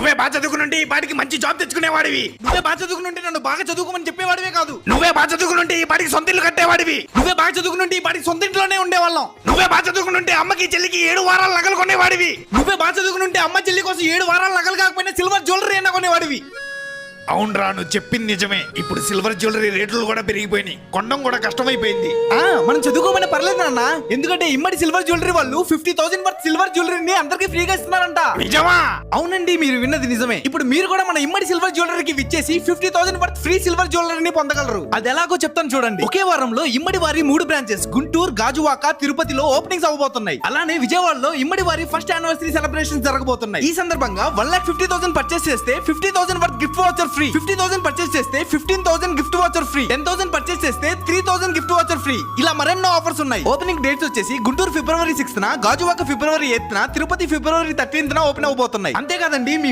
నువ్వే బాగా చదువుకునుంటే ఈ పాటికి మంచి జాబ్ తెచ్చుకునేవాడివి. నువ్వే బాగా చదువుకునుంటే నన్ను బాగా చదువుకోమని చెప్పేవాడివే కాదు. నువ్వే బాగా చదువుకునుంటే ఈ పాటికి సొంత ఇల్లు కట్టేవాడివి. నువ్వే బాగా చదువుకునుంటే ఈ పాటికి సొంత ఇంట్లోనే ఉండేవాళ్ళం. నువ్వే బాగా చదువుకునుంటే అమ్మకి చెల్లికి 7 వారాలు నగలు కొనేవాడివి. నువ్వే బాగా చదువుకునుంటే అమ్మ చెల్లి కోసం 7 వారాలు నగలు కాకపోయినా సిల్వర్ జ్యువెలరీ అయినా కొనేవాడివి. అవునరా, నువ్వు చెప్పింది నిజమే. ఇప్పుడు సిల్వర్ జ్యువెలరీ రేట్లు కూడా పెరిగిపోయినాయి, కొనడం కూడా కష్టమైపోయింది. మనం చదువుకోమని పర్లేదు నాన్న, ఎందుకంటే ఇమ్మడి సిల్వర్ జ్యువెలరీ వాళ్ళు 50,000 వర్త్ సిల్వర్ జ్యువెలరీని అందరికి ఫ్రీగా ఇస్తున్నారంట. నిజమా? అవునండి, మీరు విన్నది నిజమే. ఇప్పుడు మీరు కూడా మన ఇమ్మడి సిల్వర్ జ్యువెలరీకి విచ్చేసి 50,000 వర్త్ ఫ్రీ సిల్వర్ జ్యువెలరీని పొందగలరు. అది ఎలాగో చెప్తాను చూడండి. ఒకే వారంలో ఇమ్మడి వారి 3 బ్రాంచెస్ గుంటూరు, గాజువాక, తిరుపతిలో ఓపెనింగ్స్ అవ్వబోతున్నాయి. అలానే విజయవాడలో ఇమ్మడి వారి ఫస్ట్ యానివర్సరీ సెలబ్రేషన్స్ జరగబోతున్నాయి. ఈ సందర్భంగా 1,50,000 పర్చేస్ చేస్తే 50,000 worth gift voucher free, 50,000 purchase చేస్తే 15,000 గిఫ్ట్ వాచర్ ఫ్రీ, 10,000 పర్చేస్ చేస్తే 3,000 గిఫ్ట్ వాచర్ ఫ్రీ. ఇలా మరెన్నో ఆఫర్స్ ఉన్నాయి. ఓపెనింగ్ డేట్స్ వచ్చేసి Guntur February 6th, Gajuwaka February 8th, Tirupati February 13th open అవబోతున్నాయి. అంతేకాదండి, మీ